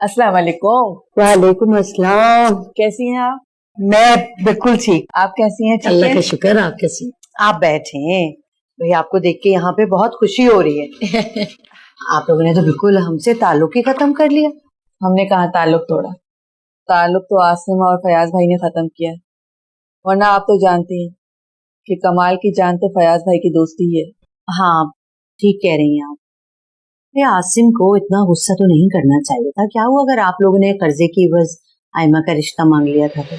अस्सलाम वालेकुम। वालेकुम अस्सलाम। कैसी हैं आप? मैं बिल्कुल ठीक। आप कैसी हैं? ठीक अल्लाह है? का शुक्र। आप कैसी? आप बैठे भाई, आपको देख के यहाँ पे बहुत खुशी हो रही है। आप लोगों ने तो बिल्कुल हमसे ताल्लुक ही खत्म कर लिया। हमने कहाँ ताल्लुक तोड़ा। ताल्लुक तो आसिम और फयाज भाई ने खत्म किया, वरना आप तो जानती हैं कि कमाल की जान तो फयाज भाई की दोस्ती ही है। हाँ, ठीक कह रही हैं आप। ये आसिम को इतना गुस्सा तो नहीं करना चाहिए था। क्या हुआ अगर आप लोगों ने कर्जे की एवज आयमा का रिश्ता मांग लिया था तो?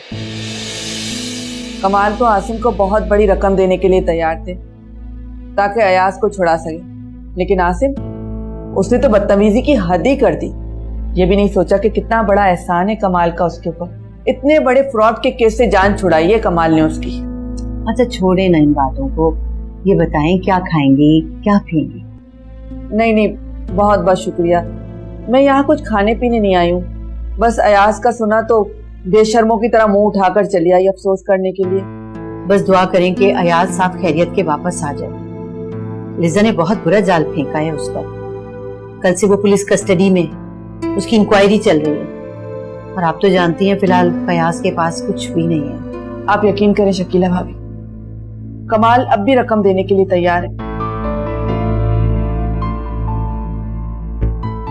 कमाल तो आसिम को बहुत बड़ी रकम देने के लिए तैयार थे ताकि अयाज को छुड़ा सके, लेकिन आसिम उसने तो बदतमीजी की हद ही कर दी। ये भी नहीं सोचा कि कितना बड़ा एहसान है कमाल का उसके ऊपर। इतने बड़े फ्रॉड के केस से जान छुड़ाई है कमाल ने उसकी। अच्छा छोड़े ना इन बातों को, ये बताएं क्या खाएंगी क्या पिएंगी? नहीं नहीं, बहुत बहुत शुक्रिया। मैं यहाँ कुछ खाने पीने नहीं आई हूँ, बस अयाज का सुना तो बेशर्मों की तरह मुंह उठाकर चली आई अफसोस करने के लिए। बस दुआ करें कि अयाज साहब खैरियत के वापस आ जाए। लिजा ने बहुत बुरा जाल फेंका है उस पर। कल से वो पुलिस कस्टडी में, उसकी इंक्वायरी चल रही है। और आप तो जानती हैं फिलहाल फयाज के पास कुछ भी नहीं है। आप यकीन करें शकीला भाभी, कमाल अब भी रकम देने के लिए तैयार है।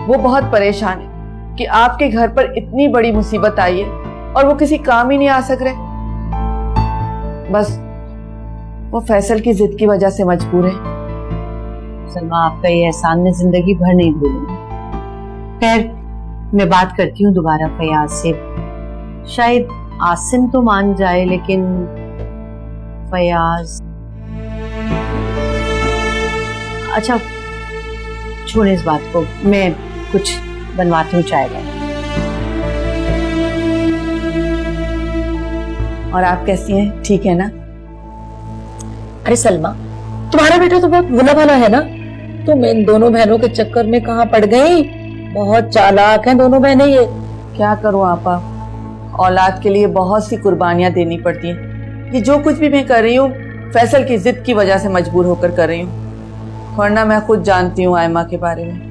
वो बहुत परेशान है कि आपके घर पर इतनी बड़ी मुसीबत आई है और वो किसी काम ही नहीं आ सक रहे। बस वो फैसल की जिद की वजह से मजबूर है। सलमा, आपका ये एहसान में जिंदगी भर नहीं भूलूंगी। खैर, मैं बात करती हूँ दोबारा फयाज से। शायद आसिम तो मान जाए, लेकिन फयाज। अच्छा छोड़े इस बात को, मैं कुछ बनवाती हूँ चाय का। और आप कैसी हैं? ठीक है ना? अरे सलमा, तुम्हारा बेटा तो बहुत भोला भाला है ना। तुम इन दोनों बहनों के चक्कर में कहाँ पड़ गई? बहुत चालाक हैं दोनों बहनें ये। क्या करूं आपा, औलाद के लिए बहुत सी कुर्बानियां देनी पड़ती हैं। ये जो कुछ भी मैं कर रही हूँ फैसल की जिद की वजह से मजबूर होकर कर रही हूँ, वरना मैं खुद जानती हूँ आयमा के बारे में।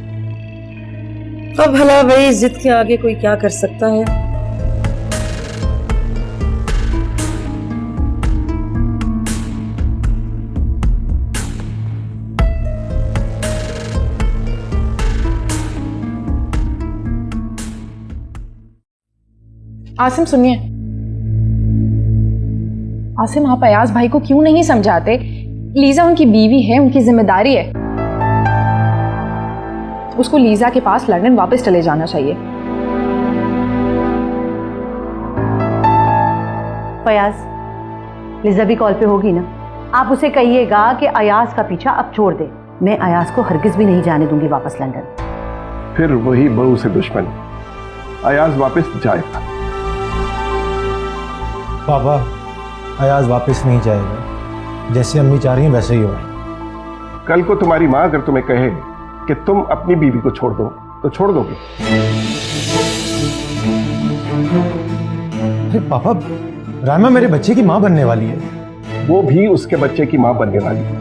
अब भला भाई जिद के आगे कोई क्या कर सकता है। आसिम सुनिए, आसिम आप अयाज भाई को क्यों नहीं समझाते? लीजा उनकी बीवी है, उनकी जिम्मेदारी है। उसको लीजा के पास लंदन वापस चले जाना चाहिए। फयाज, लिजा भी कॉल पे होगी ना? आप उसे कहिएगा कि अयाज का पीछा अब छोड़ दे। मैं अयाज को हरगिज भी नहीं जाने दूंगी वापस लंदन। फिर वही बहू से दुश्मन, अयाज वापस जाएगा। पापा, अयाज वापस नहीं जाएगा। जैसे अम्मी चाह रही हैं वैसे ही होगा। कल को तुम्हारी माँ अगर तुम्हें कहे कि तुम अपनी बीवी को छोड़ दो तो छोड़ दोगे? अरे पापा, रायमा मेरे बच्चे की माँ बनने वाली है। वो भी उसके बच्चे की माँ बनने वाली है।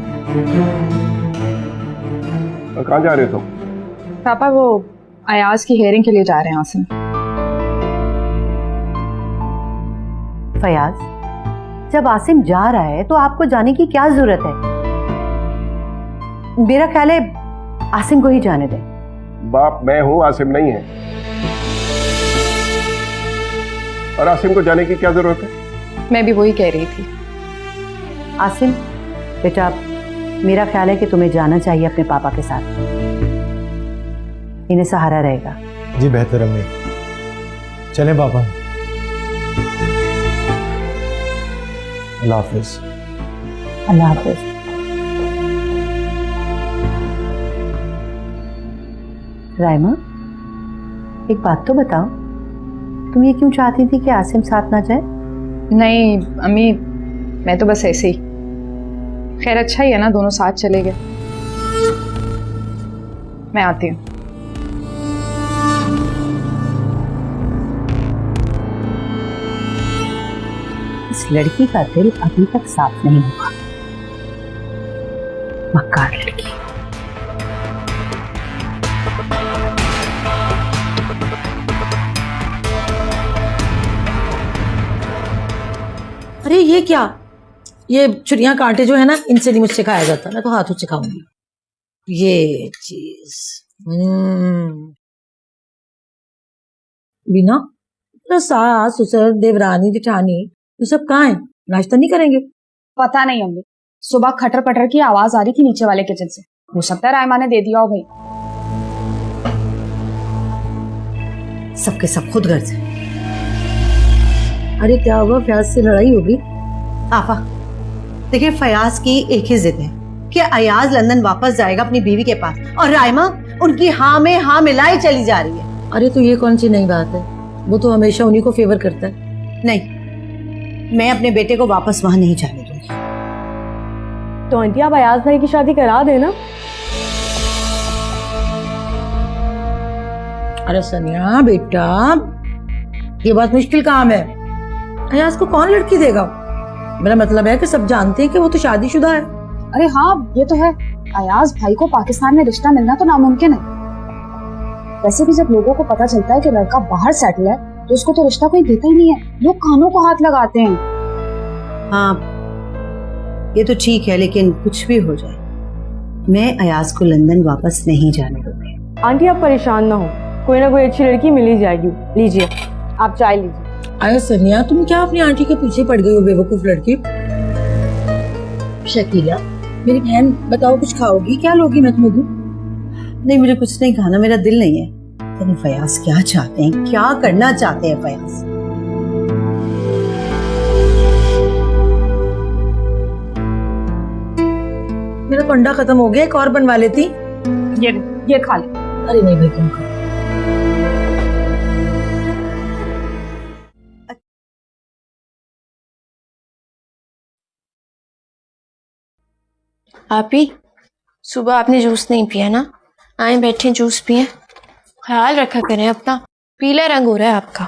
और कहाँ जा रहे हो तुम? पापा वो अयाज की हेयरिंग के लिए जा रहे हैं आसिम। फयाज, जब आसिम जा रहा है तो आपको जाने की क्या जरूरत है? मेरा ख्याल है आसिम को ही जाने दें। बाप मैं हूं, आसिम नहीं है। और आसिम को जाने की क्या जरूरत है? मैं भी वही कह रही थी। आसिम बेटा, मेरा ख्याल है कि तुम्हें जाना चाहिए अपने पापा के साथ। इन्हें सहारा रहेगा। जी बेहतर अम्मी, चलें पापा। अल्लाह हाफिज। अल्लाह हाफिज। रायमा, एक बात तो बताओ, तुम ये क्यों चाहती थी कि आसिम साथ ना जाए? नहीं अम्मी, मैं तो बस ऐसे ही। खैर अच्छा ही है ना, दोनों साथ चले गए। मैं आती हूँ। इस लड़की का दिल अभी तक साफ नहीं हुआ। मक्कार लड़की। अरे ये क्या, ये चुड़ियां कांटे जो है ना, इनसे नहीं मुझसे खाया जाता, मैं तो हाथों से खाऊंगी ये चीज। बीना, तो सास ससुर देवरानी जेठानी ये सब कहाँ है? नाश्ता नहीं करेंगे? पता नहीं अम्मी, सुबह खटर पटर की आवाज आ रही थी नीचे वाले किचन से, हो सकता है रायमा ने दे दिया हो भाई। सबके सब खुद घर से। अरे क्या हुआ, फयाज से लड़ाई होगी? आपा देखिए, फयाज की एक ही जिद है कि अयाज लंदन वापस जाएगा अपनी बीवी के पास, और रायमा उनकी हाँ में हाँ मिलाई चली जा रही है। अरे तो ये कौन सी नई बात है, वो तो हमेशा उन्हीं को फेवर करता है। नहीं, मैं अपने बेटे को वापस वहां नहीं जाने दूंगी। तो आंटी आप अयाज भाई की शादी करा देना। अरे सनिया बेटा, ये बात मुश्किल काम है। अयाज को कौन लड़की देगा? मेरा मतलब है कि सब जानते हैं कि वो तो शादीशुदा है। अरे हाँ ये तो है, अयाज भाई को पाकिस्तान में रिश्ता मिलना तो नामुमकिन है। वैसे भी जब लोगों को पता चलता है कि लड़का बाहर सेटल है तो उसको तो रिश्ता कोई देता ही नहीं है, लोग कानों को हाथ लगाते हैं। हाँ ये तो ठीक है, लेकिन कुछ भी हो जाए मैं अयाज को लंदन वापस नहीं जाने दूंगी। आंटी आप परेशान ना हो, कोई ना कोई अच्छी लड़की मिल ही जाएगी। लीजिए आप चाय लीजिए। अरे सनिया, तुम क्या अपनी आंटी के पीछे पड़ गई हो बेवकूफ लड़की? शकीला मेरी बहन, बताओ कुछ खाओगी? क्या लोगी मैं तुम्हें दूं? नहीं, मुझे कुछ नहीं खाना, मेरा दिल नहीं है। लेकिन फयाज क्या चाहते हैं, क्या करना चाहते हैं फयाज? मेरा कंडा खत्म हो गया, एक और बनवा लेती। ये खा ले। अरे नहीं भाई, तुम खा। आप ही सुबह आपने जूस नहीं पिया ना, आए बैठे जूस पिए। ख्याल रखा करें अपना, पीला रंग हो रहा है आपका,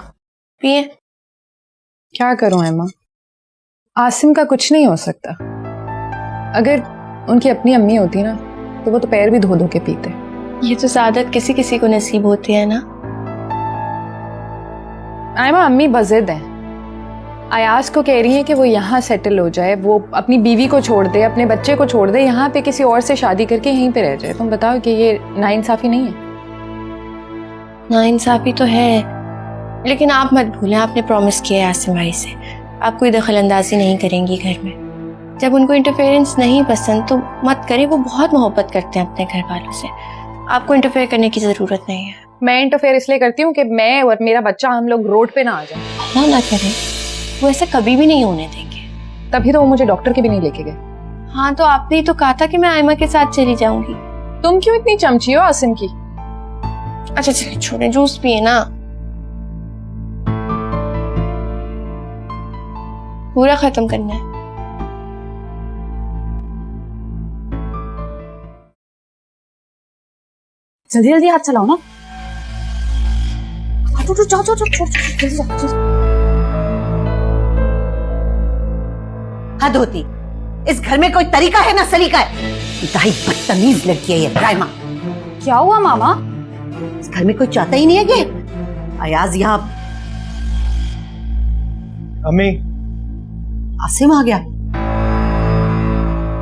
पिए। क्या करूं एमा, आसिम का कुछ नहीं हो सकता। अगर उनकी अपनी अम्मी होती ना तो वो तो पैर भी धो धो के पीते। ये तो सादत किसी किसी को नसीब होती है ना। आयमा अम्मी बजिद हैं, अयाज को कह रही हैं कि वो यहाँ सेटल हो जाए, वो अपनी बीवी को छोड़ दे, अपने बच्चे को छोड़ दे, यहाँ पे किसी और से शादी करके यहीं पे रह जाए। तुम बताओ कि ये नाइंसाफी नहीं है? नाइंसाफी तो है, लेकिन आप मत भूलें आपने प्रॉमिस किया है आसिम भाई से, आप कोई दखल अंदाजी नहीं करेंगी घर में। जब उनको इंटरफेरेंस नहीं पसंद तो मत करें, वो बहुत मोहब्बत करते हैं अपने घर वालों से, आपको इंटरफेयर करने की जरूरत नहीं है। मैं इंटरफेयर इसलिए करती हूँ कि मैं और मेरा बच्चा हम लोग रोड पे ना आ जाए। अल्लाह ना करे, वो ऐसा कभी भी नहीं होने देंगे। तभी तो वो मुझे डॉक्टर के भी नहीं लेके गए। हाँ तो आपने ही तो कहा था कि मैं आयमा के साथ चली जाऊंगी। तुम क्यों इतनी चमची हो आसिम की? अच्छा चलिए छोड़े, जूस पिए ना, पूरा खत्म करना है। जल्दी जल्दी हाथ चलाओ ना। जाओ जाओ जाओ, जल्दी जाओ। हद होती, इस घर में कोई तरीका है ना सलीका है। इंतहाई बदतमीज लड़की है ये रायमा। क्या हुआ मामा? इस घर में कोई चाहता ही नहीं है कि अयाज यहाँ। अम्मी, आसिम आ गया।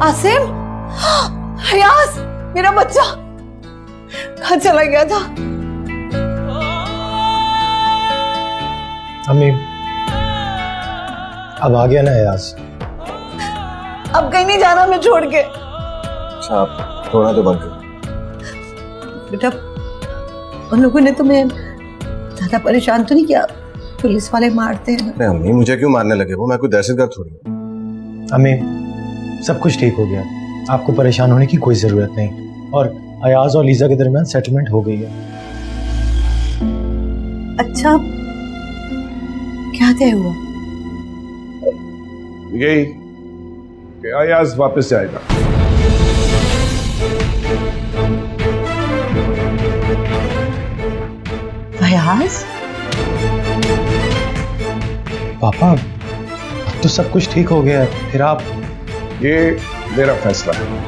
आसिम, अयाज मेरा बच्चा कहाँ चला गया था? अम्मी अब आ गया ना अयाज। अब कहीं नहीं जाना मैं छोड़ के। आप थोड़ा तो बंद करो। बेटा, उन लोगों ने तुम्हें ज्यादा परेशान तो नहीं किया? पुलिस वाले मारते हैं। अरे अम्मी मुझे क्यों मारने लगे, वो मैं कोई दहशतगर्द थोड़ी हूँ। अम्मी सब कुछ ठीक हो गया, आपको परेशान होने की कोई जरूरत नहीं, और अयाज और लीजा के दरमियान सेटलमेंट हो गई है। अच्छा क्या तय हुआ? यही कि अयाज वापस जाएगा। अयाज? पापा अब तो सब कुछ ठीक हो गया है, फिर आप? ये मेरा फैसला है।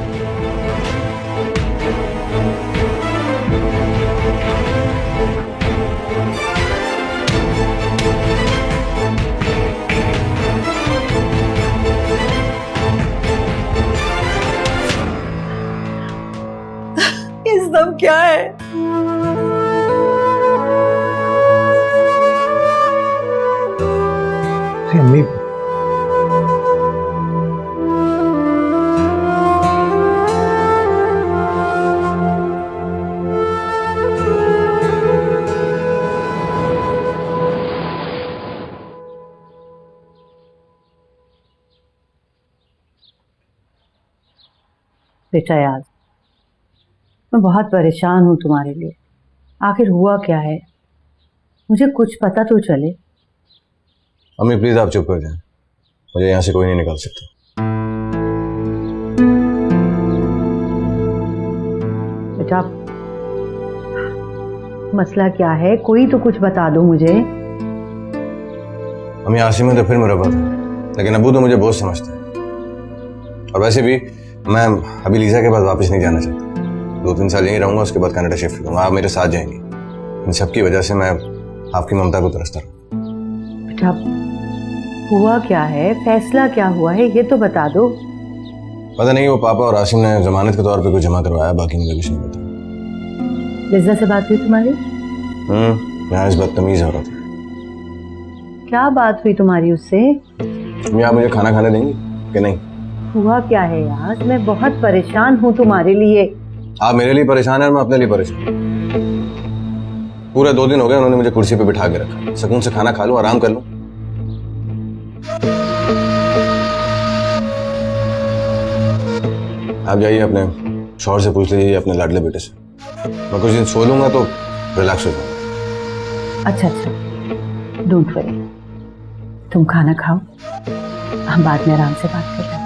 क्या है? अम्मी, बेटा याद, मैं बहुत परेशान हूँ तुम्हारे लिए। आखिर हुआ क्या है, मुझे कुछ पता तो चले। अम्मी प्लीज आप चुप कर जाएं, मुझे यहाँ से कोई नहीं निकाल सकता। बेटा मसला क्या है, कोई तो कुछ बता दो मुझे। अम्मी आसिम है तो फिर मेरा बात है, लेकिन अबू तो मुझे बहुत समझता है। और वैसे भी मैं अभी लीजा के पास वापस नहीं जाना चाहता। 2-3 साल यहीं रहूंगा, उसके बाद कनाडा शिफ्ट करूंगा। आप मेरे साथ जाएंगे। इन सब की वजह से मैं आपकी ममता को तरसता रहूं। बेटा हुआ क्या है, फैसला क्या हुआ है, ये तो बता दो। पता नहीं, वो पापा और आसिम ने जमानत के तौर पे कुछ जमा करवाया, बाकी मुझे कुछ नहीं पता। लिजा से बात हुई तुम्हारी? यहाँ इस बदतमीज हो रहा था। क्या बात हुई तुम्हारी उससे? आप मुझे खाना खाने देंगी कि नहीं? हुआ क्या है यार, मैं बहुत परेशान हूँ तुम्हारे लिए। आप मेरे लिए परेशान हैं और मैं अपने लिए परेशान। पूरे 2 दिन हो गए उन्होंने मुझे कुर्सी पे बिठा के रखा। सुकून से खाना खा लूं, आराम कर लूं। आप जाइए अपने शौहर से पूछ लीजिए, अपने लाडले बेटे से। मैं कुछ दिन सो लूंगा तो रिलैक्स हो जाऊंगा। अच्छा, डोंट वरी, तुम खाना खाओ, हम बाद में आराम से बात कर लेंगे।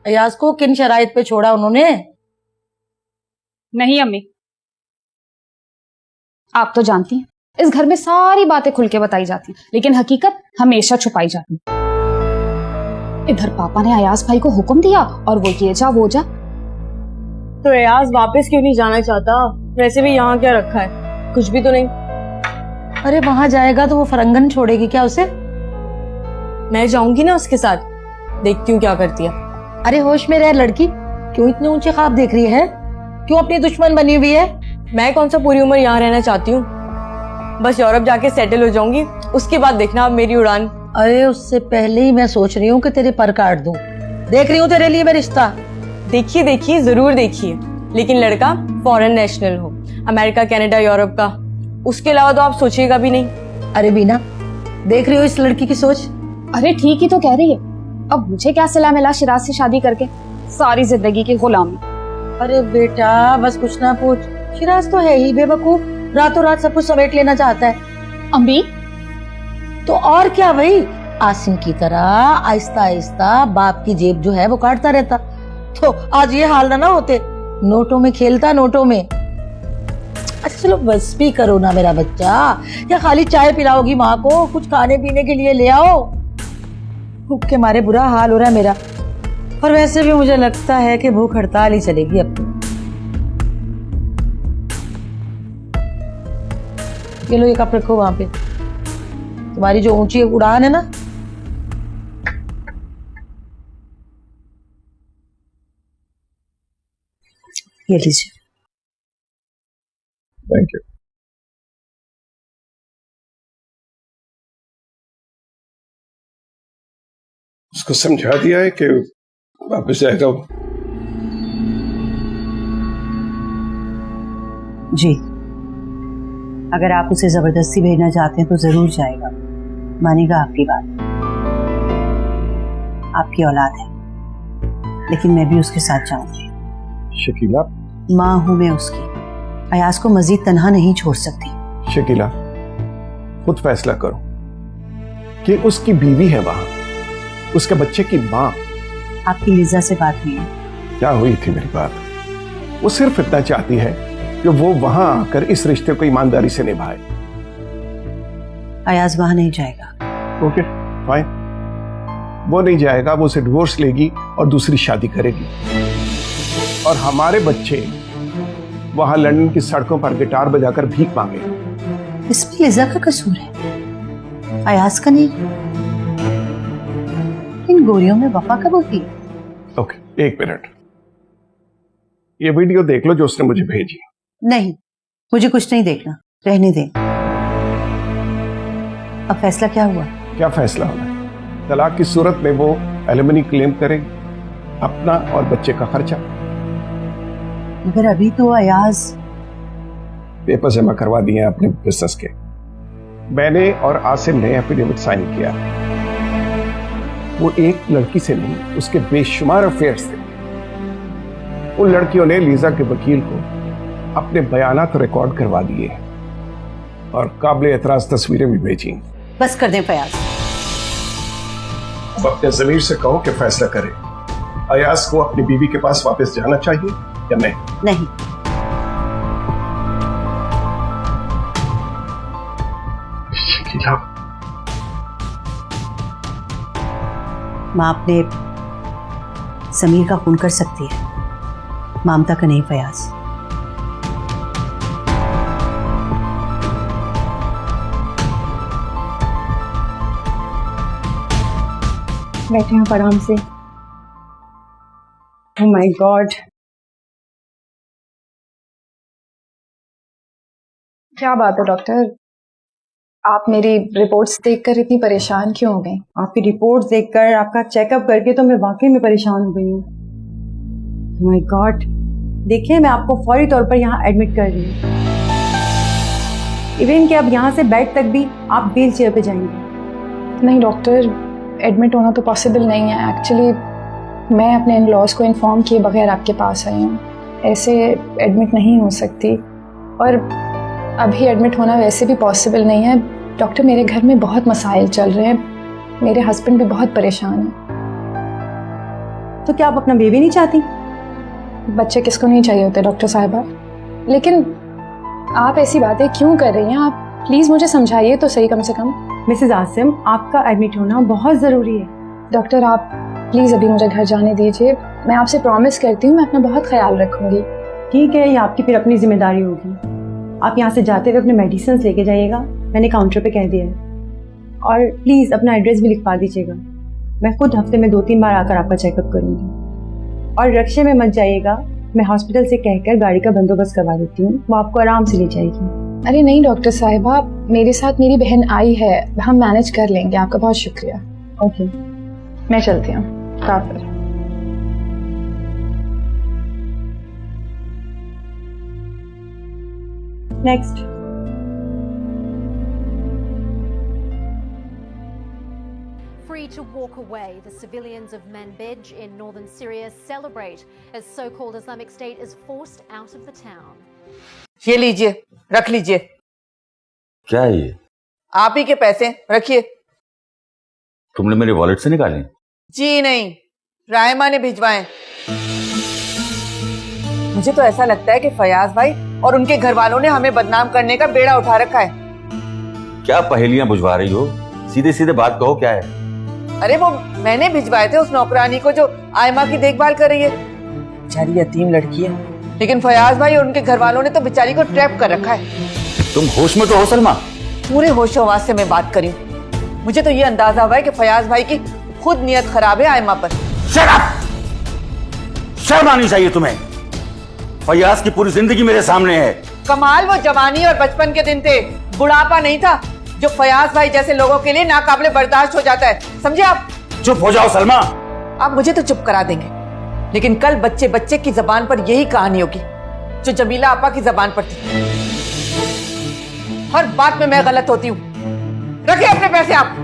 अयाज को किन शराइत पे छोड़ा उन्होंने? नहीं अम्मी, आप तो जानती हैं इस घर में सारी बातें खुल के बताई जाती, लेकिन हकीकत हमेशा छुपाई जाती। इधर पापा ने अयाज भाई को हुक्म दिया और वो ये जा वो जा। तो अयाज वापस क्यों नहीं जाना चाहता? वैसे भी यहाँ क्या रखा है, कुछ भी तो नहीं। अरे वहां जाएगा तो वो फरंगन छोड़ेगी क्या उसे? मैं जाऊंगी ना उसके साथ, देखती हूँ क्या करती है। अरे होश में रह लड़की, क्यों इतने ऊंचे ख्वाब देख रही है? क्यों अपनी दुश्मन बनी हुई है? मैं कौन सा पूरी उम्र यहाँ रहना चाहती हूँ, बस यूरोप जाके सेटल हो जाऊंगी, उसके बाद देखना अब मेरी उड़ान। अरे उससे पहले ही मैं सोच रही हूँ कि तेरे पर काट दूं। देख रही हूँ तेरे लिए मैं रिश्ता। देखिए देखिए, जरूर देखिए, लेकिन लड़का फॉरेन नेशनल हो, अमेरिका, कनाडा, यूरोप का। उसके अलावा तो आप सोचिएगा भी नहीं। अरे बीना, देख रही हो इस लड़की की सोच? अरे ठीक ही तो कह रही है, अब मुझे क्या सिला मिला शिराज से शादी करके, सारी जिंदगी की गुलामी। अरे बेटा बस कुछ ना पूछ, शिराज तो है ही बेवकूफ, रातों रात सब कुछ समेट लेना चाहता है। अम्मी तो और क्या भाई, आसिम की तरह आहिस्ता आहिस्ता बाप की जेब जो है वो काटता रहता, तो आज ये हाल ना होते। नोटों में खेलता, नोटों में। अच्छा चलो बस भी करो ना मेरा बच्चा, या खाली चाय पिलाओगी माँ को? कुछ खाने पीने के लिए ले आओ, भूख के मारे बुरा हाल हो रहा है मेरा। और वैसे भी मुझे लगता है कि भूख हड़ताल ही चलेगी अब तो। ये लो, ये कप रखो वहां पे, तुम्हारी जो ऊंची उड़ान है ना। ये लीजिए। Thank you. उसको समझा दिया है कि वापस जाएगा वो? जी, अगर आप उसे जबरदस्ती भेजना चाहते हैं तो जरूर जाएगा, मानेगा आपकी बात। आपकी औलाद है, लेकिन मैं भी उसके साथ जाऊंगी। शकीला, माँ हूं मैं उसकी, अयाज को मजीद तन्हा नहीं छोड़ सकती। शकीला, खुद फैसला करो कि उसकी बीवी है वहां, उसके बच्चे की माँ। आपकी लिजा से बात हुई है? क्या हुई थी मेरी बात? वो सिर्फ इतना चाहती है कि वो वहां आकर इस रिश्ते को ईमानदारी से निभाए। अयाज वहां नहीं जाएगा। ओके फाइन, वो नहीं जाएगा, वो उसे डिवोर्स लेगी और दूसरी शादी करेगी। और हमारे बच्चे वहां लंदन की सड़कों पर गिटार बजाकर भीख मांगे। इसमें लिजा का कसूर है, अयाज का नहीं। इन गोरियों में वफा कब होती है? ओके, एक मिनट, ये वीडियो देख लो जो उसने मुझे भेजी। नहीं, मुझे कुछ नहीं देखना, रहने दें। अब फैसला क्या हुआ? क्या फैसला होना है? तलाक की सूरत में वो एलिमनी क्लेम करेगी, अपना और बच्चे का खर्चा। मगर अभी तो अयाज पेपर जमा करवा दिए हैं अपने बिजनेस के। मैंने और आसिम ने एफिडेविट साइन किया। वो एक लड़की से नहीं, उसके बेशुमार अफेयर्स थे। उन लड़कियों ने लीजा के वकील को अपने बयानात रिकॉर्ड करवा दिए और काबिल एतराज तस्वीरें भी भेजी। बस कर दें फयाज। अब अपने जमीर से कहो कि फैसला करे, अयाज को अपनी बीवी के पास वापस जाना चाहिए या नहीं? नहीं। माँ अपने समीर का खून कर सकती है, ममता का नहीं फयाज। बैठे हैं आराम से। ओह माय गॉड, क्या बात है डॉक्टर, आप मेरी रिपोर्ट्स देखकर इतनी परेशान क्यों हो गई? आपकी रिपोर्ट्स देखकर, आपका चेकअप करके तो मैं वाकई में परेशान हो गई हूँ। ओह माय गॉड, देखिए मैं आपको फौरी तौर पर यहाँ एडमिट कर रही हूँ। इवन कि अब यहाँ से बेड तक भी आप व्हील चेयर पे जाएंगे। नहीं डॉक्टर, एडमिट होना तो पॉसिबल नहीं है। एक्चुअली मैं अपने इन लॉज को इन्फॉर्म किए बगैर आपके पास आई हूँ। ऐसे एडमिट नहीं हो सकती, और अभी एडमिट होना वैसे भी पॉसिबल नहीं है। डॉक्टर, मेरे घर में बहुत मसाइल चल रहे हैं, मेरे हस्बैंड भी बहुत परेशान हैं। तो क्या आप अपना बेबी नहीं चाहती? बच्चे किसको नहीं चाहिए होते डॉक्टर साहिबा, लेकिन आप ऐसी बातें क्यों कर रही हैं? आप प्लीज़ मुझे समझाइए तो सही कम से कम। मिसेस आसिम, आपका एडमिट होना बहुत ज़रूरी है। डॉक्टर, आप प्लीज़ अभी मुझे घर जाने दीजिए। मैं आपसे प्रॉमिस करती हूँ मैं अपना बहुत ख्याल रखूँगी। ठीक है, ये आपकी फिर अपनी जिम्मेदारी होगी। आप यहाँ से जाते हुए अपने मेडिसिन लेके जाइएगा, मैंने काउंटर पे कह दिया है। और प्लीज़ अपना एड्रेस भी लिखवा दीजिएगा। मैं खुद हफ्ते में 2-3 बार आकर आपका चेकअप करूँगी। और रक्शे में मत जाइएगा, मैं हॉस्पिटल से कहकर गाड़ी का बंदोबस्त करवा देती हूँ, वो आपको आराम से ले जाएगी। अरे नहीं डॉक्टर साहिबा, मेरे साथ मेरी बहन आई है, हम मैनेज कर लेंगे। आपका बहुत शुक्रिया। ओके, मैं चलती हूँ। काफिर। Next. Free to walk away, the civilians of Manbij in northern Syria celebrate as so-called Islamic State is forced out of the town. ये लीजिए, रख लीजिए। क्या है ये? आप ही के पैसे रखिए। तुमने मेरे वॉलेट से निकाले? जी नहीं, रायमा ने भिजवाए। मुझे तो ऐसा लगता है कि फयाज भाई और उनके घर वालों ने हमें बदनाम करने का बेड़ा उठा रखा है। क्या पहेलियां बुझवा रही हो? सीधे सीधे बात कहो, क्या है? अरे वो मैंने भिजवाए थे उस नौकरानी को जो आयमा की देखभाल कर रही है। बेचारी यतीम लड़की है, लेकिन फयाज भाई और उनके घर वालों ने तो बेचारी को ट्रैप कर रखा है। तुम होश में तो हो सलमा? पूरे होशो हवास से मैं बात करी। मुझे तो ये अंदाजा हुआ है कि फयाज भाई की खुद नियत खराब है आयमा पर। शर्म आनी चाहिए तुम्हें। फयाज की पूरी जिंदगी मेरे सामने है। कमाल वो जवानी और बचपन के दिन थे, बुढ़ापा नहीं था जो फयाज भाई जैसे लोगों के लिए नाकाबिले बर्दाश्त हो जाता है। समझे आप? चुप हो जाओ सलमा। आप मुझे तो चुप करा देंगे, लेकिन कल बच्चे बच्चे की जबान पर यही कहानी होगी जो जमीला आपा की जबान पर थी। हर बात में मैं गलत होती हूँ। रखिए अपने पैसे आप।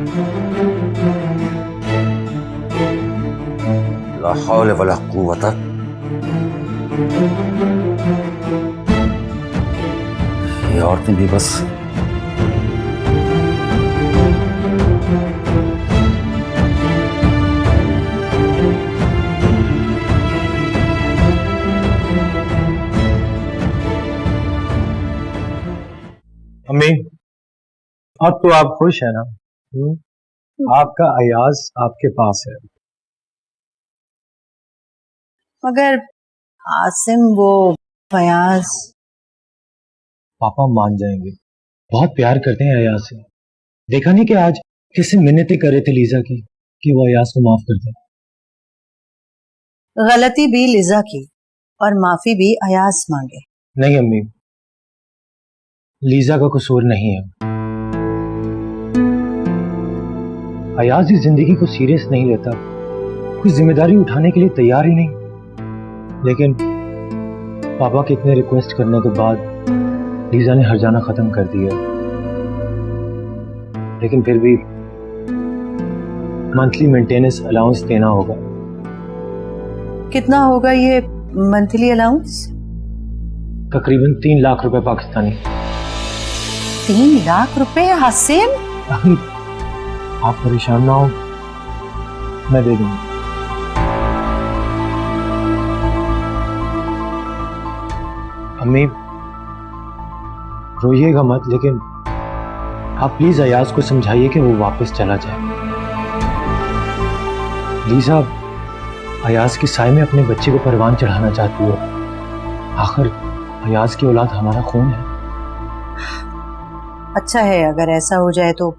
ला हौले वला कुव्वता। ये औरतें भी बस। अम्मी, अब तो आप खुश है ना? आपका अयाज आपके पास है। मगर आसिम, वो फयाज पापा मान जाएंगे, बहुत प्यार करते हैं अयाज से। देखा नहीं कि आज किससे मिन्नतें कर रहे थे लीजा की कि वो अयाज को माफ कर दे। गलती भी लिजा की और माफी भी अयाज मांगे। नहीं अम्मी, लीजा का कसूर नहीं है। अयाज इस जिंदगी को सीरियस नहीं लेता, कोई जिम्मेदारी उठाने के लिए तैयार ही नहीं। लेकिन पापा के इतने रिक्वेस्ट करने के बाद लीजा ने हर जाना खत्म कर दिया। लेकिन फिर भी मंथली मेंटेनेंस अलाउंस देना होगा। कितना होगा ये मंथली अलाउंस? तकरीबन 3 लाख रुपए पाकिस्तानी। 3 लाख रुपए हासिम? आप परेशान ना हो, मैं दे दूंगा। अम्मी रोइएगा मत, लेकिन आप प्लीज अयाज को समझाइए कि वो वापस चला जाए। लीजा अयाज के साए में अपने बच्चे को परवान चढ़ाना चाहती है। आखिर अयाज की औलाद हमारा खून है। अच्छा है, अगर ऐसा हो जाए तो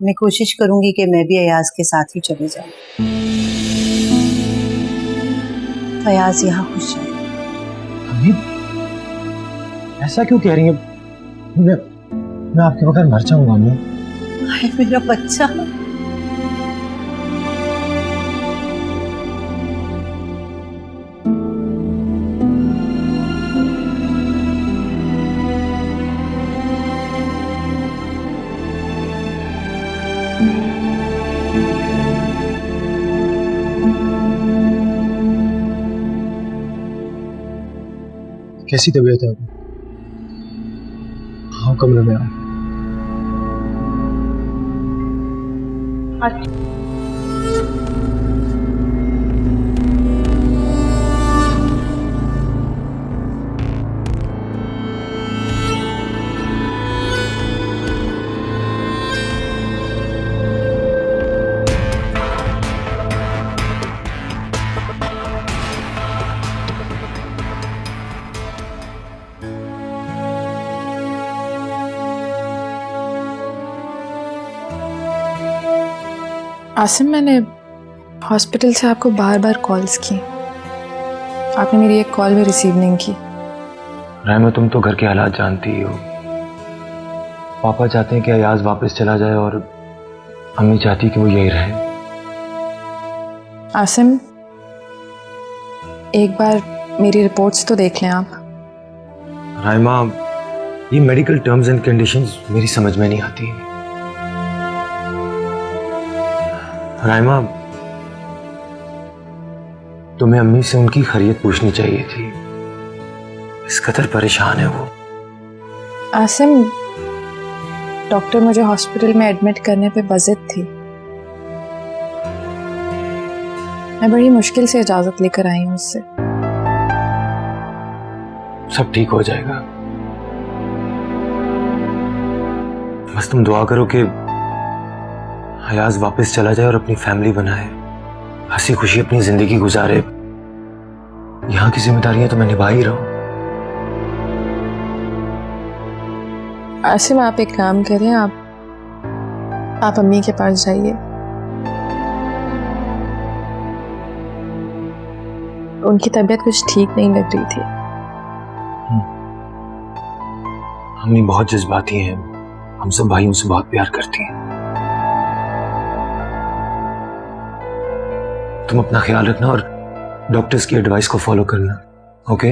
मैं कोशिश करूंगी कि मैं भी अयाज के साथ ही चले जाऊं। अयाज यहाँ खुश है। अम्मी ऐसा क्यों कह रही हैं? मैं आपके बगैर मर जाऊंगा अम्मी। हाय मेरा बच्चा। कैसी तबीयत है आपकी? हाँ, कमरे में आओ। आसिम, मैंने हॉस्पिटल से आपको बार बार कॉल्स की, आपने मेरी एक कॉल भी रिसीव नहीं की। रायमा, तुम तो घर के हालात जानती ही हो। पापा चाहते हैं कि अयाज वापस चला जाए और अम्मी चाहती कि वो यही रहे। आसिम, एक बार मेरी रिपोर्ट्स तो देख लें आप। रायमा, ये मेडिकल टर्म्स एंड कंडीशंस मेरी समझ में नहीं आती। रायमा, तुम्हें अम्मी से उनकी खैरियत पूछनी चाहिए थी। इस कदर परेशान है वो। आसिम, डॉक्टर मुझे हॉस्पिटल में एडमिट करने पे बज़िद थी। मैं बड़ी मुश्किल से इजाजत लेकर आई हूं उससे। सब ठीक हो जाएगा, बस तुम दुआ करो कि अयाज वापस चला जाए और अपनी फैमिली बनाए, हंसी खुशी अपनी जिंदगी गुजारे। यहाँ की जिम्मेदारियां तो मैं निभा ही रहा हूं। आसिम, आप एक काम करें, आप अम्मी के पास जाइए। उनकी तबीयत कुछ ठीक नहीं लग रही थी। अम्मी बहुत जज्बाती हैं, हम सब भाइयों से बहुत प्यार करती हैं। तुम अपना ख्याल रखना और डॉक्टर्स की एडवाइस को फॉलो करना, ओके?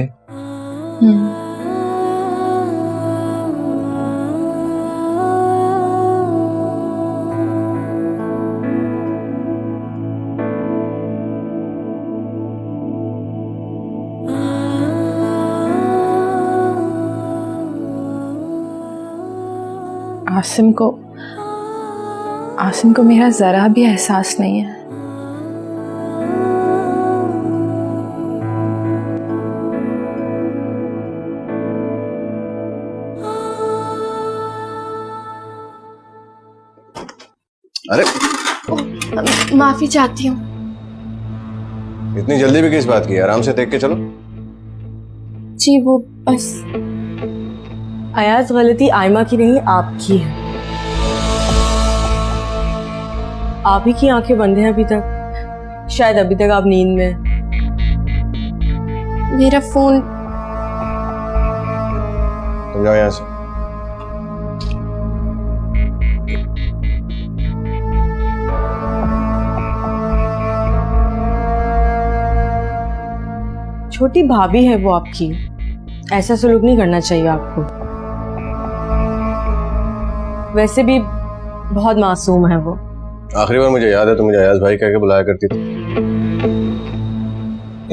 आसिम को मेरा जरा भी एहसास नहीं है। अरे माफी चाहती हूँ। इतनी जल्दी भी किस बात की? आराम से देख के चलो। जी वो बस अयाज गलती आयमा की नहीं आपकी है। आप ही की आंखें बंद हैं अभी तक, शायद अभी तक आप नींद में। मेरा फोन। तुम जाओ यहाँ से। छोटी भाभी है वो आपकी, ऐसा सलूक नहीं करना चाहिए आपको। वैसे भी बहुत मासूम है वो। आखिरी बार मुझे याद है तो मुझे अयाज भाई कह के बुलाया करती थी,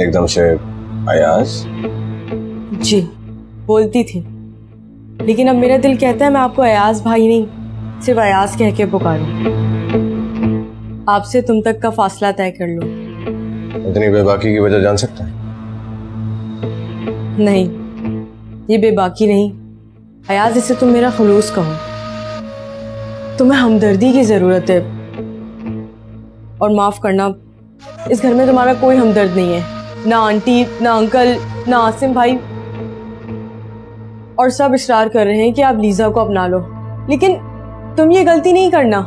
एकदम से अयाज। जी बोलती थी, लेकिन अब मेरा दिल कहता है मैं आपको अयाज भाई नहीं, सिर्फ अयाज कह के पुकारूं। आपसे तुम तक का फासला तय कर लो। इतनी बेबाकी की वजह जान सकता है? नहीं, ये बेबाकी नहीं अयाज, इसे तुम मेरा खलूस कहो। तुम्हें हमदर्दी की जरूरत है, और माफ करना, इस घर में तुम्हारा कोई हमदर्द नहीं है, ना आंटी, ना अंकल, ना आसिम भाई, और सब इशरार कर रहे हैं कि आप लीजा को अपना लो, लेकिन तुम ये गलती नहीं करना।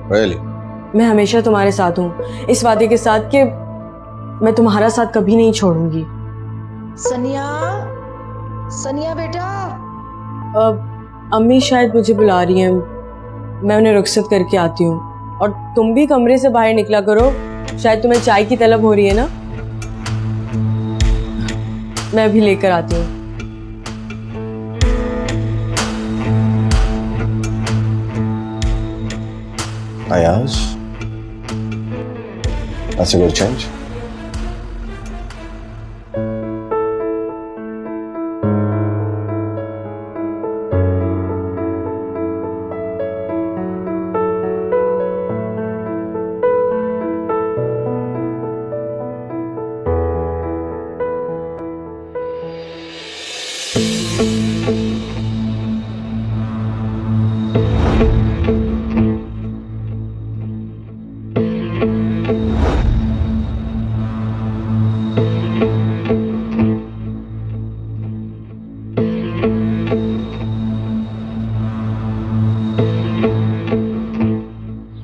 really? मैं हमेशा तुम्हारे साथ हूँ, इस वादे के साथ कि मैं तुम्हारा साथ कभी नहीं छोड़ूंगी। सनिया, सनिया बेटा। अम्मी शायद मुझे बुला रही हैं, मैं उन्हें रुखसत करके आती हूँ। और तुम भी कमरे से बाहर निकला करो, शायद तुम्हें चाय की तलब हो रही है ना। मैं भी लेकर आती हूँ। Ayaz, that's a good change.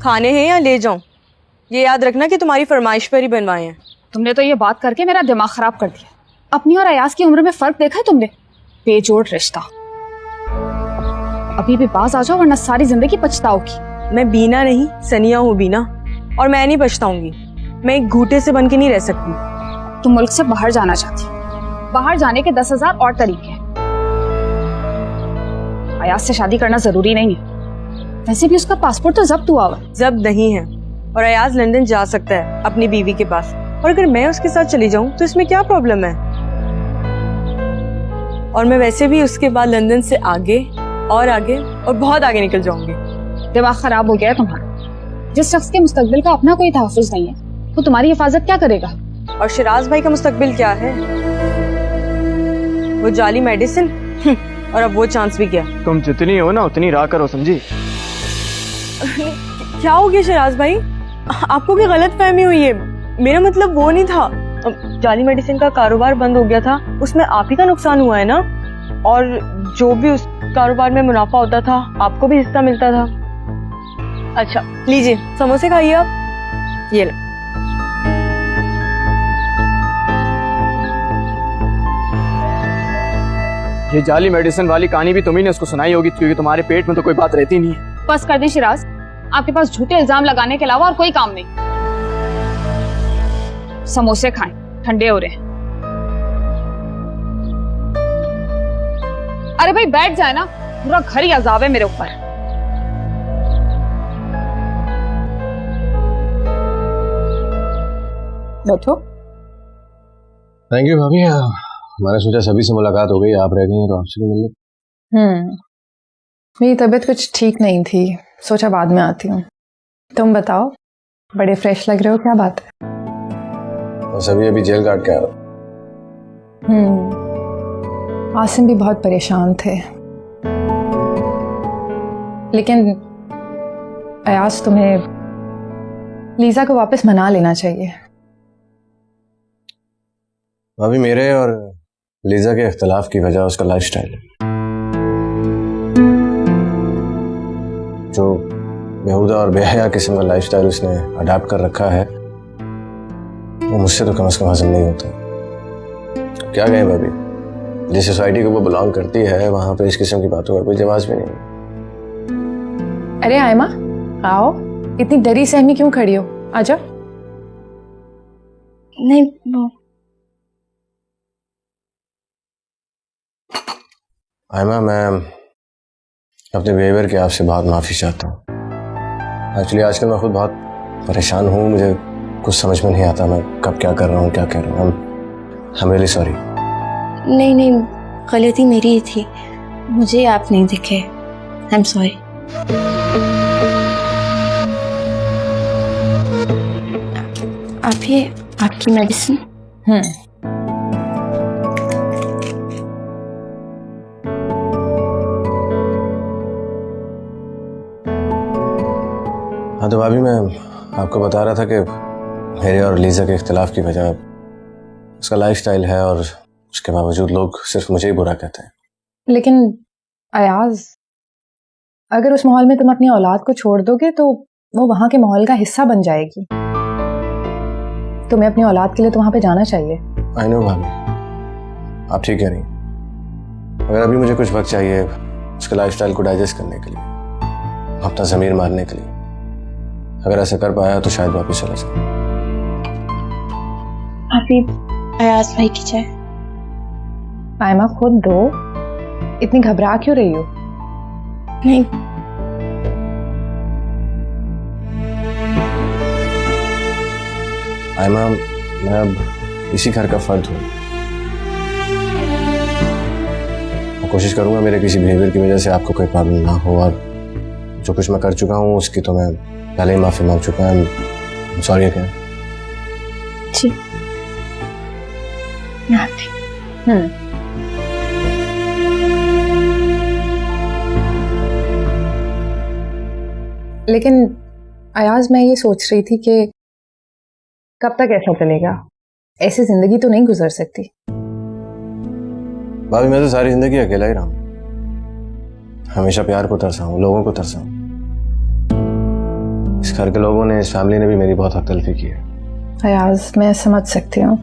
खाने हैं या ले जाऊं? ये याद रखना कि तुम्हारी फरमाइश पर ही बनवाए हैं। तुमने तो ये बात करके मेरा दिमाग खराब कर दिया। अपनी और अयाज की उम्र में फर्क देखा है तुमने? बेजोड़ रिश्ता। अभी भी बाज आ जाओ वरना सारी जिंदगी पछताओगी। मैं बीना नहीं, सनिया हूँ बीना, और मैं नहीं पछताऊंगी। मैं एक घूटे से बन के नहीं रह सकती। तुम मुल्क से बाहर जाना चाहती हो। बाहर जाने के 10,000 और तरीके हैं। अयाज से शादी करना जरूरी नहीं है। वैसे भी उसका पासपोर्ट तो जब्त हुआ हुआ। जब्त नहीं है, और अयाज लंदन जा सकता है अपनी बीवी के पास, और अगर मैं उसके साथ चली जाऊं तो इसमें क्या प्रॉब्लम है? और मैं वैसे भी उसके बाद लंदन से आगे और बहुत आगे निकल जाऊंगी। दिमाग खराब हो गया है तुम्हारा। जिस शख्स के मुस्तकबिल का अपना कोई तहफ्फुज़ नहीं है, वो तुम्हारी हिफाजत क्या करेगा? और शिराज भाई का मुस्तकबिल क्या है? वो जाली मेडिसिन, और अब वो चांस भी गया। तुम जितनी हो ना उतनी राह करो, समझी? क्या हो गया शिराज भाई? आपको भी गलत फहमी हुई है। मेरा मतलब वो नहीं था। जाली मेडिसिन का कारोबार बंद हो गया था, उसमें आप ही का नुकसान हुआ है ना, और जो भी उस कारोबार में मुनाफा होता था आपको भी हिस्सा मिलता था। अच्छा लीजिए समोसे खाइए आप, ये लो। ये जाली मेडिसिन वाली कहानी भी तुम्ही ने उसको सुनाई होगी, क्योंकि तुम्हारे पेट में तो कोई बात रहती नहीं है। बस कर दें शिराज, आपके पास झूठे इल्जाम लगाने के अलावा और कोई काम नहीं। समोसे खाएं, ठंडे हो रहे हैं। अरे भाई बैठ जाए ना, पूरा घर ही अजाब है मेरे ऊपर। बैठो। थैंक यू भाभी। मैंने सोचा सभी से मुलाकात हो गई, आप रह गई हैं तो आपसे भी मिल ले। मेरी तबीयत कुछ ठीक नहीं थी, सोचा बाद में आती हूँ। तुम बताओ, बड़े फ्रेश लग रहे हो, क्या बात है? बस अभी जेल काट के आया। आसिम भी बहुत परेशान थे, लेकिन अयाज तुम्हें लीजा को वापस मना लेना चाहिए। भाभी मेरे और लीजा के इख्तलाफ की वजह उसका लाइफस्टाइल है। बेहुदा और बेहया किस्म का लाइफस्टाइल उसने अडॉप्ट कर रखा है, वो मुझसे तो कम से कम हजम नहीं होता। क्या कहें भाभी, जिस सोसाइटी को वो बिलोंग करती है वहां पे इस किस्म की बातों का कोई जवाब भी नहीं। अरे आयमा, आओ, इतनी डरी सहमी क्यों खड़ी हो? आजा। नहीं वो आयमा, मैं अपने बिहेवियर के आपसे बहुत माफ़ी चाहता हूँ। एक्चुअली आजकल मैं खुद बहुत परेशान हूँ, मुझे कुछ समझ में नहीं आता मैं कब क्या कर रहा हूँ, क्या कह रहा हूँ। I'm really sorry। नहीं, गलती मेरी ही थी, मुझे आप नहीं दिखे। I am sorry. आप ये आपकी मेडिसिन। हाँ तो भाभी, मैं आपको बता रहा था कि मेरे और लीजा के इख्तिलाफ की वजह उसका लाइफस्टाइल है और उसके बावजूद लोग सिर्फ मुझे ही बुरा कहते हैं। लेकिन अयाज, अगर उस माहौल में तुम अपनी औलाद को छोड़ दोगे तो वो वहां के माहौल का हिस्सा बन जाएगी। तुम्हें अपनी औलाद के लिए तो वहां पे जाना चाहिए। आई नो भाभी, आप ठीक कह रही हैं। अगर अभी मुझे कुछ वक्त चाहिए उसके लाइफस्टाइल को डाइजेस्ट करने के लिए, अपना ज़मीर मारने के लिए, अगर ऐसा कर पाया तो शायद वापस चला सकूं। अभी अयाज भाई की चाय। आयमा, खुद दो, इतनी घबरा क्यों रही हो? नहीं, आयमा, मैं अब इसी घर का फर्द हूँ। मैं कोशिश करूंगा मेरे किसी बिहेवियर की वजह से आपको कोई प्रॉब्लम ना हो, और जो कुछ मैं कर चुका हूँ उसकी तो मैं पहले ही माफी मांग चुका हूँ। Sorry again. जी, लेकिन अयाज, मैं ये सोच रही थी कि कब तक ऐसा चलेगा? ऐसी जिंदगी तो नहीं गुजर सकती। भाभी, मैं तो सारी जिंदगी अकेला ही रहा हूँ, हमेशा प्यार को तरसा हूँ, लोगों को तरसा हूँ। इस घर के लोगों ने, इस फैमिली ने भी मेरी बहुत हक तलफी की है। अयाज, मैं समझ सकती हूँ,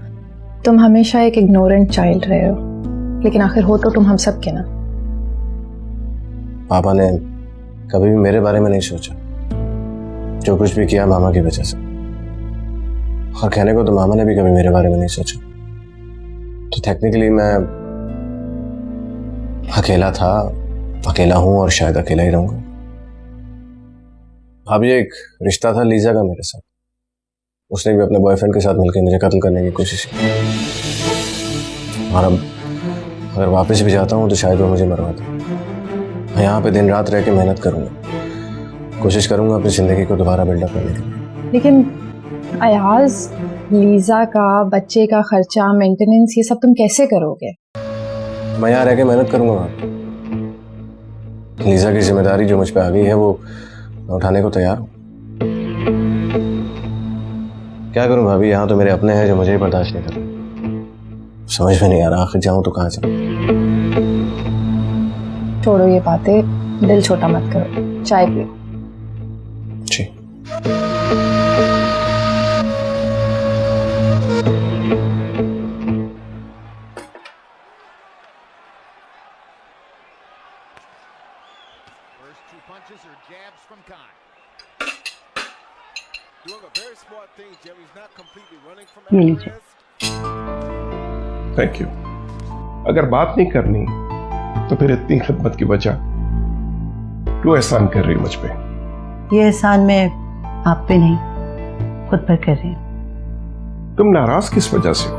तुम हमेशा एक इग्नोरेंट चाइल्ड रहे हो, लेकिन आखिर हो तो तुम हम सब के ना। पापा ने कभी भी मेरे बारे में नहीं सोचा, जो कुछ भी किया मामा की वजह से, और कहने को तो मामा ने भी कभी मेरे बारे में नहीं सोचा। तो टेक्निकली मैं अकेला था, अकेला हूं और शायद अकेला ही रहूंगा। अभी एक रिश्ता था लीजा का मेरे साथ, उसने भी अपने बॉयफ्रेंड के साथ मिलकर मुझे कत्ल करने की कोशिश की, और अब अगर वापस भी जाता हूं तो शायद वो मुझे मरवा दे। मैं यहाँ पे दिन रात रह के मेहनत करूंगा, कोशिश करूंगा अपनी जिंदगी को दोबारा बिल्डअप करने के लिए। लेकिन अयाज, लीजा का, बच्चे का खर्चा, मेंटेनेंस, ये सब तुम कैसे करोगे? मैं यहाँ रह के मेहनत करूंगा। लीजा की जिम्मेदारी जो मुझ पे आ गई है वो मैं उठाने को तैयार हूँ। क्या करूं भाभी, यहाँ तो मेरे अपने हैं जो मुझे ही बर्दाश्त नहीं कर रहे। समझ में नहीं आ रहा आखिर जाऊं तो कहाँ जाऊं। छोड़ो ये बातें, दिल छोटा मत करो, चाय पियो। जी। ये लीजिए। Thank you. अगर बात नहीं करनी तो फिर इतनी खिदमत की वजह क्यों एहसान कर रही मुझ पे? ये एहसान मैं आप पे नहीं, खुद पर कर रही हूँ। तुम नाराज किस वजह से हो?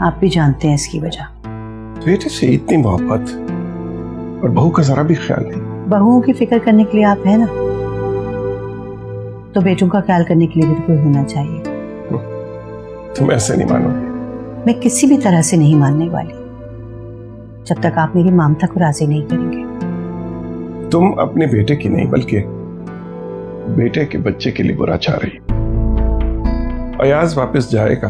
आप भी जानते हैं इसकी वजह। बेटे से इतनी मोहब्बत और बहू का जरा भी ख्याल नहीं। बहुओं की फिक्र करने के लिए आप है ना, तो बेटों का ख्याल करने के लिए भी तो कोई होना चाहिए। तुम ऐसे नहीं मानोगे। मैं किसी भी तरह से नहीं मानने वाली जब तक आप मेरी ममता को राजी नहीं करेंगे। तुम अपने बेटे की नहीं बल्कि बेटे के बच्चे के लिए बुरा चाह रही। अयाज वापस जाएगा,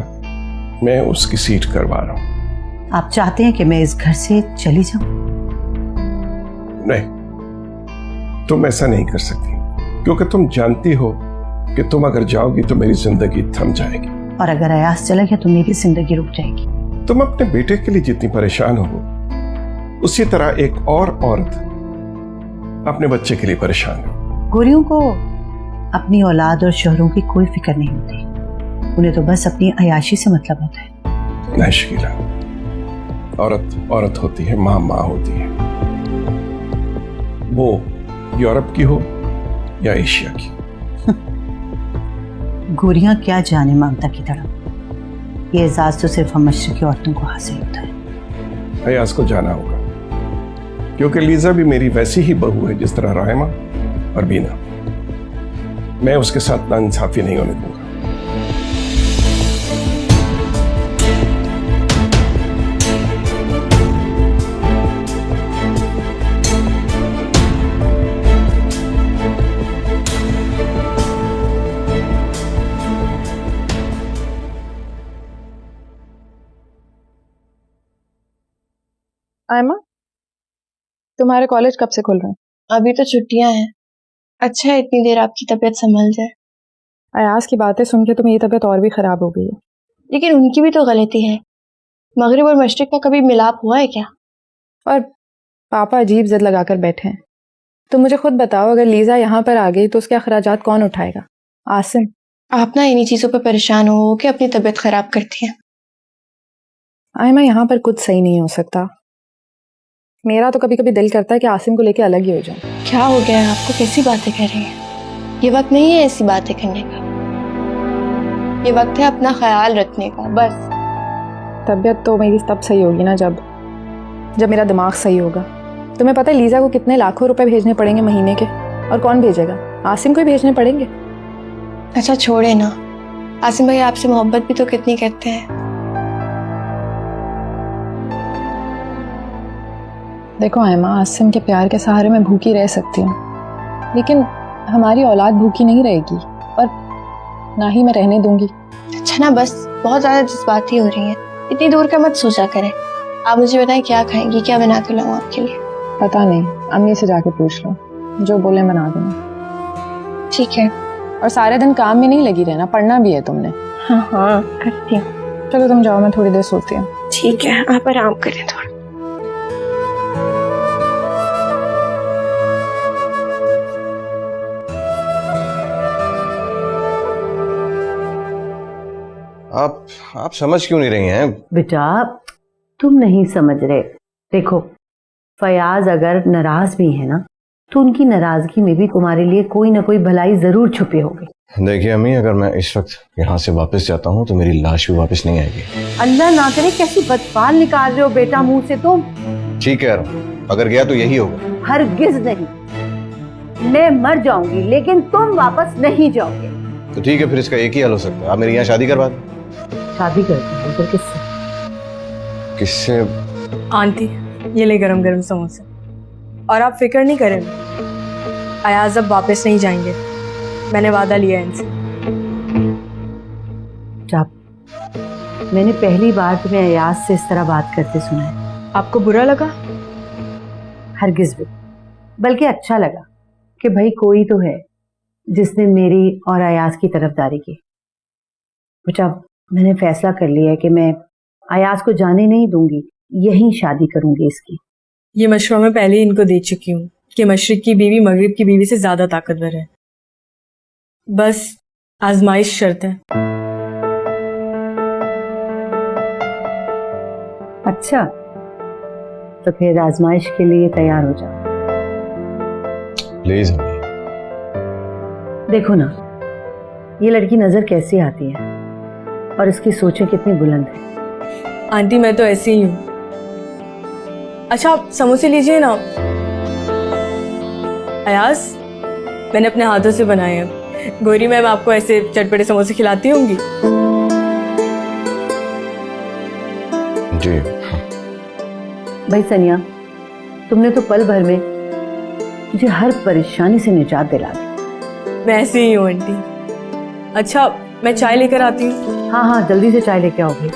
मैं उसकी सीट करवा रहा हूं। आप चाहते हैं कि मैं इस घर से चली जाऊं? नहीं, तुम ऐसा नहीं कर सकती, क्योंकि तुम जानती हो कि तुम अगर जाओगी तो मेरी जिंदगी थम जाएगी। और अगर अयाज चला गया तो मेरी जिंदगी रुक जाएगी। तुम अपने बेटे के लिए जितनी परेशान हो, उसी तरह एक और औरत अपने बच्चे के लिए परेशान है। गोरियों को अपनी औलाद और शोहरों की कोई फिक्र नहीं होती, उन्हें तो बस अपनी अयाशी से मतलब होता है। नहीं शकीला, औरत औरत होती है, माँ माँ होती है, वो यूरोप की हो या एशिया की। गोरियां क्या जाने ममता की तरफ, ये एजाज तो सिर्फ हम मशरकी औरतों को हासिल होता है। अयाज को जाना होगा, क्योंकि लीजा भी मेरी वैसी ही बहू है जिस तरह रायमा और बीना। मैं उसके साथ नाइंसाफी नहीं होने दूंगा। आयमा, तुम्हारे कॉलेज कब से खुल रहे हैं? अभी तो छुट्टियां हैं। अच्छा है इतनी देर आपकी तबीयत संभल जाए। अयाज की बातें सुन के तो मेरी तबीयत और भी खराब हो गई है। लेकिन उनकी भी तो गलती है। मगरिब और मशरिक का कभी मिलाप हुआ है क्या? और पापा अजीब जिद लगाकर बैठे हैं। तो मुझे खुद बताओ, अगर लीजा यहाँ पर आ गई तो उसके अखराजात कौन उठाएगा? आसिम। आप ना इन्हीं चीजों पर परेशान हो के अपनी तबीयत खराब करती हैं। आयमा, यहाँ पर कुछ सही नहीं हो सकता। मेरा तो कभी कभी दिल करता है कि आसिम को लेके अलग ही हो जाऊं। क्या हो गया है आपको? कैसी बातें कर रही हैं? ये वक्त नहीं है ऐसी बातें करने का। ये वक्त है अपना ख्याल रखने का बस। तबीयत तो मेरी तब सही होगी ना जब मेरा दिमाग सही होगा। तुम्हें पता है लीजा को कितने लाखों रुपए भेजने पड़ेंगे महीने के? और कौन भेजेगा? आसिम को ही भेजने पड़ेंगे। अच्छा छोड़े ना, आसिम भाई आपसे मोहब्बत भी तो कितनी करते हैं। देखो आयमा, आसिम के प्यार के सहारे मैं भूखी रह सकती हूँ, लेकिन हमारी औलाद भूखी नहीं रहेगी और ना ही मैं रहने दूंगी। अच्छा ना, बस बहुत ज्यादा जज्बाती हो रही हैं। इतनी दूर का मत सोचा करें। आप मुझे बताएं क्या खाएंगी, क्या बना के लाऊं आपके लिए? पता नहीं, अम्मी से जाके पूछ लो, जो बोले बना दूंगी। ठीक है। और सारे दिन काम में नहीं लगी रहना, पढ़ना भी है तुमने। हाँ हाँ करती हूँ। चलो तुम जाओ, मैं थोड़ी देर सोती हूँ। ठीक है, आप आराम करें थोड़ा। आप समझ क्यों नहीं रही हैं? बेटा तुम नहीं समझ रहे। देखो, फयाज अगर नाराज भी है ना, तो उनकी नाराजगी में भी तुम्हारे लिए कोई ना कोई भलाई जरूर छुपी होगी। देखिए अम्मी, अगर मैं इस वक्त यहाँ से वापस जाता हूँ तो मेरी लाश भी वापस नहीं आएगी। अल्लाह ना करे, कैसी बदफाल निकाल रहे हो बेटा मुंह से तुम। ठीक कह रहा हूँ, अगर गया तो यही होगा। हरगिज नहीं, मैं मर जाऊंगी लेकिन तुम वापस नहीं जाओगे। तो ठीक है, फिर इसका एक ही हल हो सकता है, आप मेरे यहाँ शादी करवा दें। शादी करती हूँ तो किससे? किससे? आंटी ये ले गरम गरम समोसे। और आप फिक्र नहीं करें, अयाज अब वापस नहीं जाएंगे, मैंने वादा लिया इनसे। जब मैंने पहली बार तुम्हें अयाज से इस तरह बात करते सुना है। आपको बुरा लगा? हरगिज भी, बल्कि अच्छा लगा कि भाई कोई तो है जिसने मेरी और अयाज की तरफदारी की। बेटा मैंने फैसला कर लिया है कि मैं अयाज को जाने नहीं दूंगी, यहीं शादी करूंगी इसकी। ये मशवरा मैं पहले ही इनको दे चुकी हूँ कि मशरिक की बीवी मगरिब की बीवी से ज्यादा ताकतवर है। बस आजमाइश शर्त है। अच्छा, तो फिर आजमाइश के लिए तैयार हो जाओ। प्लीज। देखो ना, ये लड़की नजर कैसी आती है और इसकी सोचें कितनी बुलंद है। आंटी मैं तो ऐसी ही हूँ। अच्छा आप समोसे लीजिए ना। अयाज मैंने अपने हाथों से बनाए हैं। गोरी मैम आपको ऐसे चटपटे समोसे खिलाती होंगी। जी। भाई सनिया, तुमने तो पल भर में मुझे हर परेशानी से निजात दिला दी। मैं ऐसी ही हूँ आंटी। अच्छा मैं चाय लेकर आती हूँ। हाँ हाँ जल्दी से चाय लेके आओ भाई।